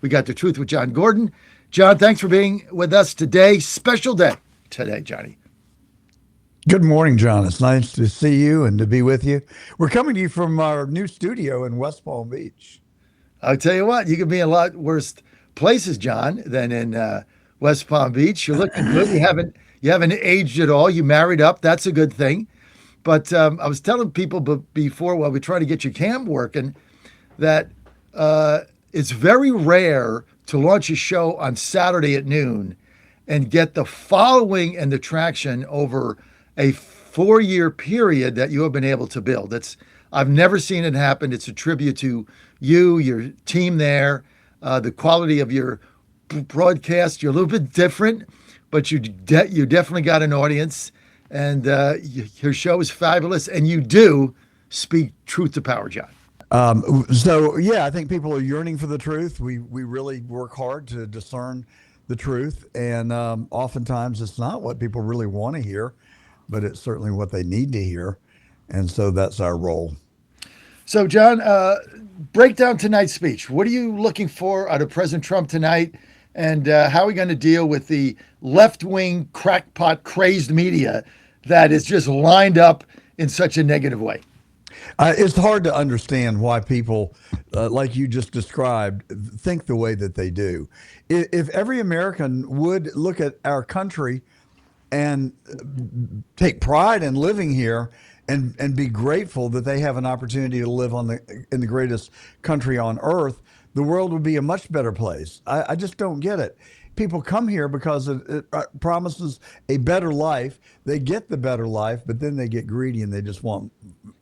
We got The Truth with John Gordon. John, thanks for being with us today. Special day today, Johnny. Good morning, John. It's nice to see you and to be with you. We're coming to you from our new studio in West Palm Beach. I'll tell you what, you could be in a lot worse places, John, than in West Palm Beach. You're looking good. You haven't aged at all. You married up. That's a good thing. But I was telling people before while we try to get your cam working that it's very rare to launch a show on Saturday at noon and get the following and the traction over a 4-year period that you have been able to build. I've never seen it happen. It's a tribute to you, your team there, the quality of your broadcast. You're a little bit different, but you definitely got an audience, and your show is fabulous, and you do speak truth to power, John. So I think people are yearning for the truth. We really work hard to discern the truth, and oftentimes it's not what people really want to hear, but it's certainly what they need to hear, and so that's our role. So, John, break down tonight's speech. What are you looking for out of President Trump tonight, and how are we going to deal with the left-wing crackpot crazed media that is just lined up in such a negative way? It's hard to understand why people, like you just described, think the way that they do. If every American would look at our country and take pride in living here and be grateful that they have an opportunity to live in the greatest country on earth, the world would be a much better place. I just don't get it. People come here because it promises a better life. They get the better life, but then they get greedy and they just want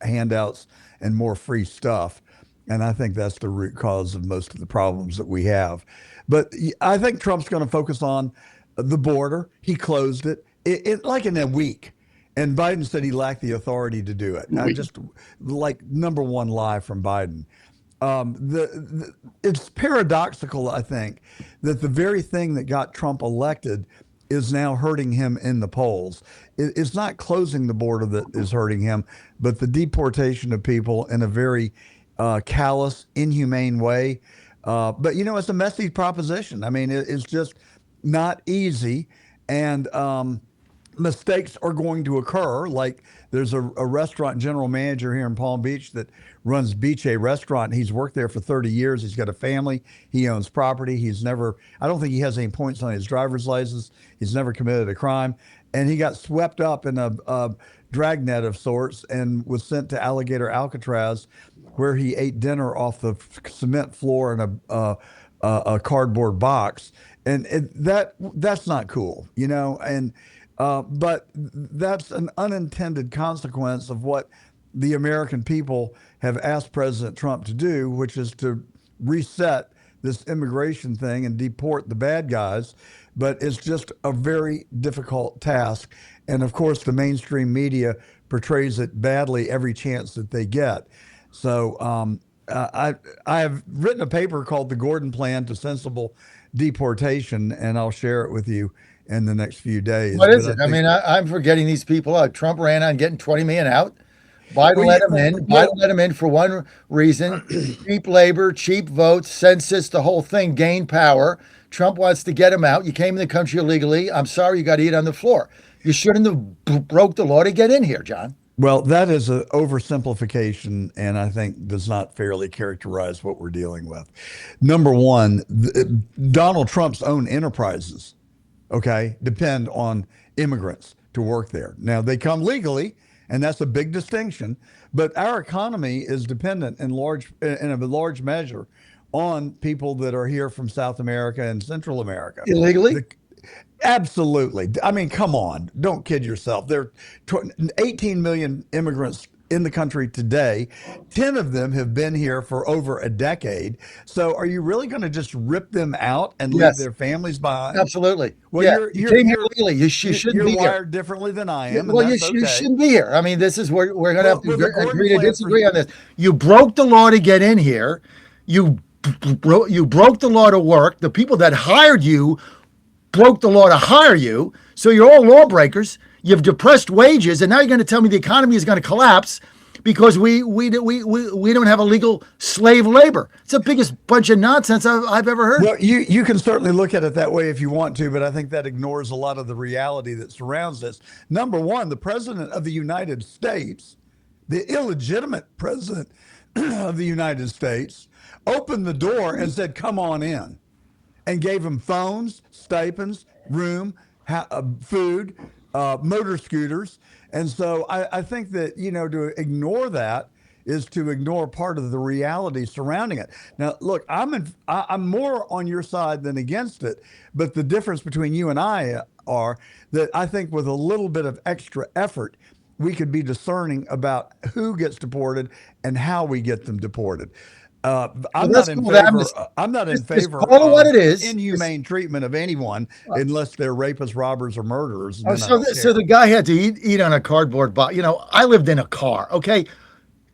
handouts and more free stuff. And I think that's the root cause of most of the problems that we have. But I think Trump's going to focus on the border. He closed it like in a week. And Biden said he lacked the authority to do it. I just like number one lie from Biden. It's paradoxical, I think, that the very thing that got Trump elected is now hurting him in the polls. It's not closing the border that is hurting him, but the deportation of people in a very callous, inhumane way. But, it's a messy proposition. I mean, it's just not easy. And mistakes are going to occur. Like there's a restaurant general manager here in Palm Beach that runs Beach A restaurant. He's worked there for 30 years. He's got a family. He owns property. I don't think he has any points on his driver's license. He's never committed a crime. And he got swept up in a dragnet of sorts and was sent to Alligator Alcatraz, where he ate dinner off the cement floor in a cardboard box. And that's not cool, and but that's an unintended consequence of what the American people have asked President Trump to do, which is to reset this immigration thing and deport the bad guys. But it's just a very difficult task. And of course, the mainstream media portrays it badly every chance that they get. So I have written a paper called The Gordon Plan to Sensible Deportation, and I'll share it with you in the next few days. What is it? I'm forgetting these people out. Trump ran on getting 20 million out. Biden let him in. Biden let him in for one reason: cheap labor, cheap votes, census, the whole thing, gain power. Trump wants to get him out. You came in the country illegally. I'm sorry, you got to eat on the floor. You shouldn't have broke the law to get in here, John. Well, that is an oversimplification, and I think does not fairly characterize what we're dealing with. Number one, Donald Trump's own enterprises, depend on immigrants to work there. Now, they come legally, and that's a big distinction, but our economy is dependent in a large measure on people that are here from South America and Central America. Illegally? Absolutely. I mean, come on, don't kid yourself. There are 18 million immigrants in the country today. 10 of them have been here for over a decade. So are you really going to just rip them out and leave their families behind? Absolutely. Well, you came here legally. You shouldn't be here. You're wired differently than I am. Well, you shouldn't be here. I mean, this is where we're going to have to agree to disagree on this. You broke the law to get in here. You broke the law to work. The people that hired you broke the law to hire you. So you're all lawbreakers. You've depressed wages, and now you're going to tell me the economy is going to collapse because we don't have illegal slave labor. It's the biggest bunch of nonsense I've ever heard. Well, you can certainly look at it that way if you want to, but I think that ignores a lot of the reality that surrounds this. Number one, the president of the United States, the illegitimate president of the United States, opened the door and said, "Come on in," and gave them phones, stipends, room, food, motor scooters. And so I think that, to ignore that is to ignore part of the reality surrounding it. Now, look, I'm more on your side than against it, but the difference between you and I are that I think with a little bit of extra effort, we could be discerning about who gets deported and how we get them deported. I'm not in favor. I'm not in favor of inhumane treatment of anyone unless they're rapists, robbers, or murderers. So the guy had to eat on a cardboard box. I lived in a car. Okay,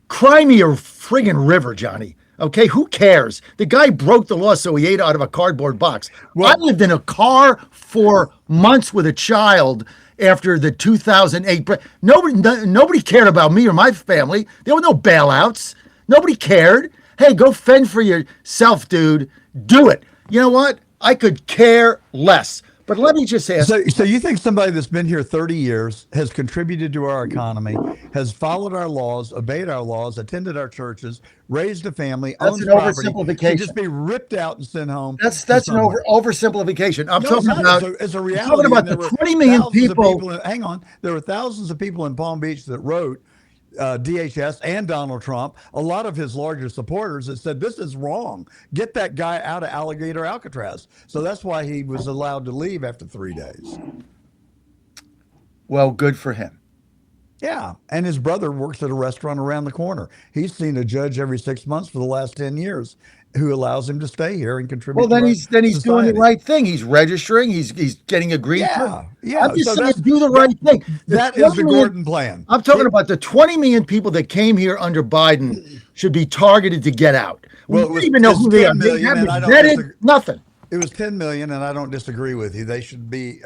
cry me a friggin' river, Johnny. Okay, who cares? The guy broke the law, so he ate out of a cardboard box. Well, I lived in a car for months with a child after the 2008. Nobody cared about me or my family. There were no bailouts. Nobody cared. Hey, go fend for yourself, dude. Do it. You know what? I could care less. But let me just ask. So you think somebody that's been here 30 years, has contributed to our economy, has followed our laws, obeyed our laws, attended our churches, raised a family, owns property, should just be ripped out and sent home? That's an oversimplification. I'm talking about it's a reality. I'm talking about the 20 million people. Hang on. There were thousands of people in Palm Beach that wrote DHS and Donald Trump, a lot of his larger supporters, that said, this is wrong. Get that guy out of Alligator Alcatraz. So that's why he was allowed to leave after 3 days. Well, good for him. Yeah. And his brother works at a restaurant around the corner. He's seen a judge every 6 months for the last 10 years who allows him to stay here and contribute. Well, then he's doing the right thing. He's registering. He's getting a green card. Yeah. I'm just saying, do the right thing. That is the Gordon plan. I'm talking about the 20 million people that came here under Biden should be targeted to get out. Well, we don't even know who they are. They haven't vetted nothing. It was 10 million, and I don't disagree with you. They should be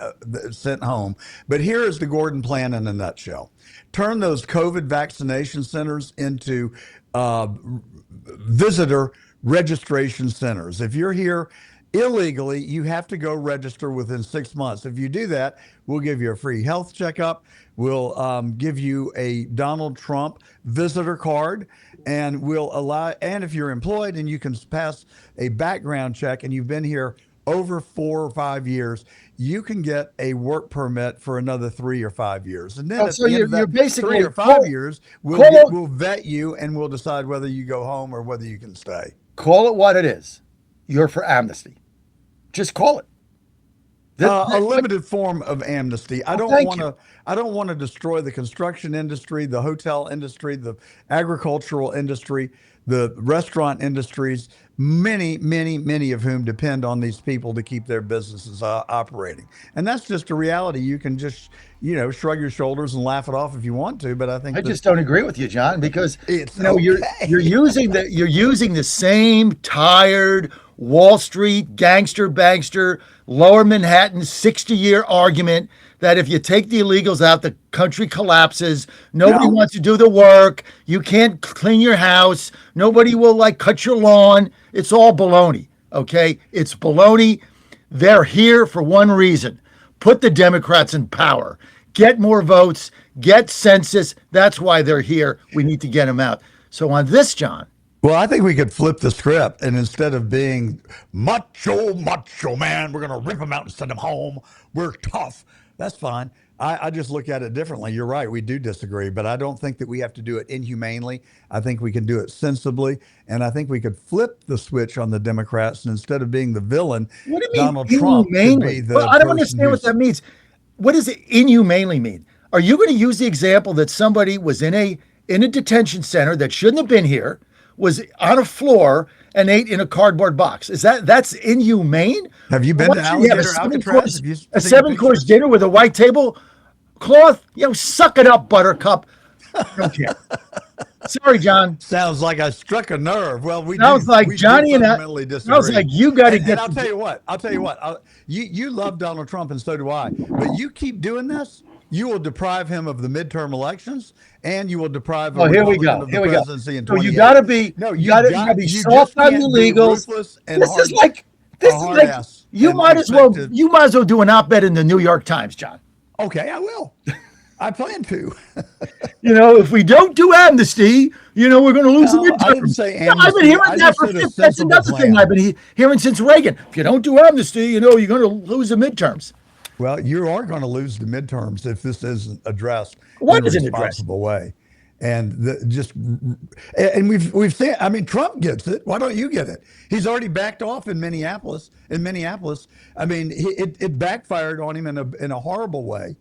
sent home. But here is the Gordon plan in a nutshell. Turn those COVID vaccination centers into visitor registration centers. If you're here illegally, you have to go register within 6 months. If you do that, we'll give you a free health checkup. We'll give you a Donald Trump visitor card, and we'll allow, and if you're employed and you can pass a background check and you've been here over 4 or 5 years, you can get a work permit for another 3 or 5 years. And then at the end of that basically 3 or 5 years, we'll vet you and we'll decide whether you go home or whether you can stay. Call it what it is. You're for amnesty. Just call it. A limited form of amnesty. I don't want to destroy the construction industry, the hotel industry, the agricultural industry, the restaurant industries, many of whom depend on these people to keep their businesses operating. And that's just a reality. You can just, shrug your shoulders and laugh it off if you want to, but I think I just don't agree with you, John, because you're using the same tired Wall Street gangster bankster, lower Manhattan 60-year argument that if you take the illegals out, the country collapses. Nobody wants to do the work. You can't clean your house. Nobody will cut your lawn. It's all baloney. Okay. It's baloney. They're here for one reason. Put the Democrats in power, get more votes, get census. That's why they're here. We need to get them out. So on this, John, well, I think we could flip the script, and instead of being macho man, we're going to rip them out and send them home. We're tough. That's fine. I just look at it differently. You're right. We do disagree, but I don't think that we have to do it inhumanely. I think we can do it sensibly, and I think we could flip the switch on the Democrats, and instead of being the villain, what do you mean Donald Trump could be the I don't understand what that means. What does it inhumanely mean? Are you going to use the example that somebody was in a detention center that shouldn't have been here, was on a floor and ate in a cardboard box? That's inhumane? Have you been to Alligator Alcatraz? A 7-course dinner with a white tablecloth? Suck it up, Buttercup. Don't care. Sorry, John. Sounds like I struck a nerve. Well, sounds like Johnny and I. Sounds like you got to get. I'll tell you what. You love Donald Trump, and so do I. But you keep doing this, you will deprive him of the midterm elections, and you will deprive a Oh, here we Republican go. of the Here we go. presidency in So you 28. gotta be, No, you gotta be you soft just on the can't be legals. ruthless and This is hard, like, a this is hard like, ass, and expect to. you might as well do an op-ed in the New York Times, John. Okay, I will. I plan to. If we don't do amnesty, we're going to lose the No, I didn't midterms. say No, I've been amnesty. hearing I that just for said a 50. That's sensible another thing I've plan. been hearing since Reagan. If you don't do amnesty, you're going to lose the midterms. Well, you are going to lose the midterms if this isn't addressed Why in a isn't it addressed? responsible way. And and we've seen. I mean, Trump gets it. Why don't you get it? He's already backed off in Minneapolis. I mean, it backfired on him in a horrible way.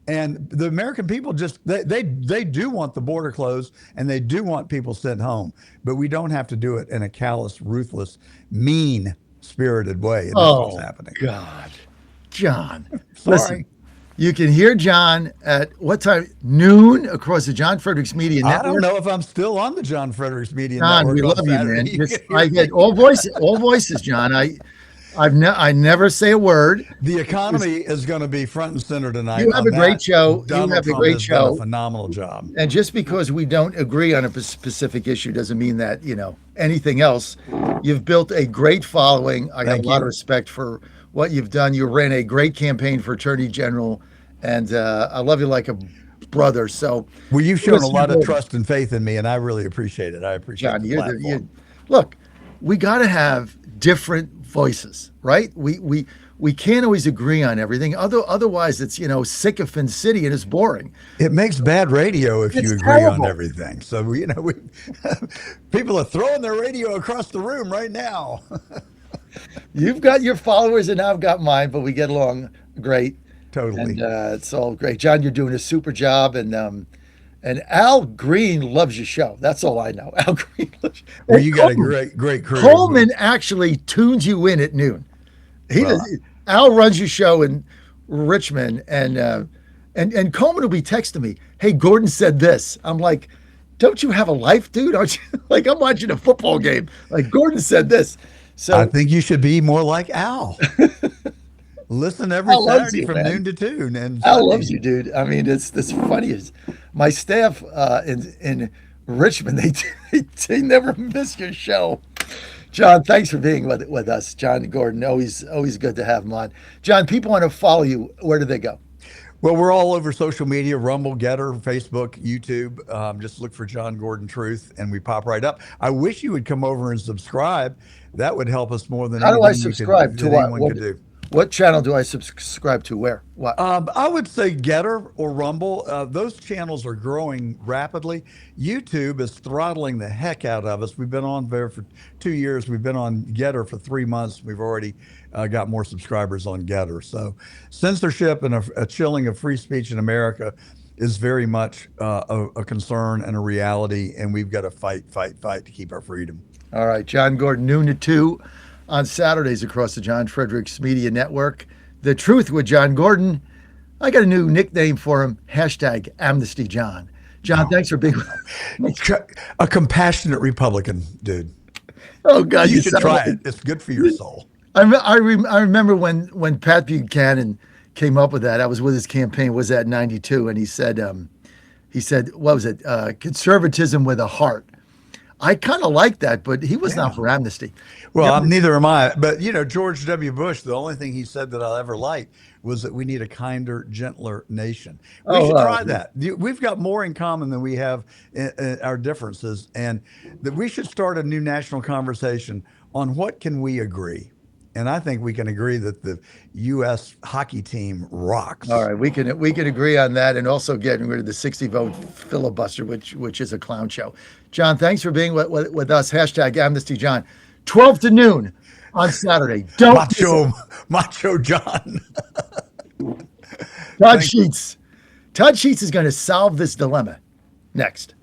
And the American people just they do want the border closed, and they do want people sent home. But we don't have to do it in a callous, ruthless, mean spirited way. And that's what's Oh, happening. God. John, listen, Sorry. you can hear John at what time? Noon across the John Fredericks Media I don't Network. know if I'm still on the John Fredericks Media John, Network we on love you, man. Saturday. You Just, can hear I get me. all voices, John. I never say a word. The economy is going to be front and center tonight. You have On a great that, show. You Donald have a Trump great has done a show. phenomenal job. And just because we don't agree on a specific issue doesn't mean that, anything else. You've built a great following. I got Thank a lot you. of respect for what you've done. You ran a great campaign for Attorney General, and I love you like a brother. So, Well, you've shown a listen, lot of Gordon, trust and faith in me, and I really appreciate it. I appreciate John, the you platform. look. We got to have different voices, right? We can't always agree on everything. Otherwise, it's sycophant city and it's boring. It makes bad radio if It's you agree on terrible. everything. So people are throwing their radio across the room right now. You've got your followers and I've got mine, but we get along great, and Totally. it's all great. John, you're doing a super job, and Al Green loves your show. That's all I know. Al Green loves. Well, And you got a great crew. Coleman actually tunes you in at noon. He Well, does. Al runs your show in Richmond, and Coleman will be texting me, "Hey, Gordon said this." I'm like, "Don't you have a life, dude? Aren't you?" Like, I'm watching a football game. Like, Gordon said this. I So think you should be more like Al. Listen every Al loves Saturday you, from man. noon to 2 and Al loves Sunday. you, dude. I mean, it's funny. My staff in Richmond, they never miss your show. John, thanks for being with us. John Gordon, always good to have him on. John, people want to follow you. Where do they go? Well, we're all over social media: Rumble, Getter, Facebook, YouTube. Just look for John Gordon Truth, and we pop right up. I wish you would come over and subscribe. That would help us more than How do I anything subscribe to what? anyone could do. What channel do I subscribe to? Where? What? I would say Getter or Rumble. Those channels are growing rapidly. YouTube is throttling the heck out of us. We've been on there for 2 years. We've been on Getter for 3 months. We've already got more subscribers on Getter. So censorship and a chilling of free speech in America is very much a concern and a reality. And we've got to fight to keep our freedom. All right, John Gordon, noon to 2 on Saturdays across the John Fredericks Media Network. The Truth with John Gordon. I got a new nickname for him, #Amnesty John. John, thanks for being with me. A compassionate Republican, dude. Oh, God, You should sound try like- it. It's good for your soul. I remember when Pat Buchanan came up with that. I was with his campaign, was that 92, and he said, what was it? Conservatism with a heart. I kind of like that, but he was not for amnesty. Well, neither am I. But, George W. Bush, the only thing he said that I ever liked was that we need a kinder, gentler nation. We should try that. We've got more in common than we have in our differences. And that we should start a new national conversation on what can we agree. And I think we can agree that the U.S. hockey team rocks. All right, we can agree on that, and also getting rid of the 60-vote filibuster, which is a clown show. John, thanks for being with us. #Amnesty John, 12 to noon on Saturday. Don't Macho John. Todd Sheets. Todd Sheets is going to solve this dilemma next.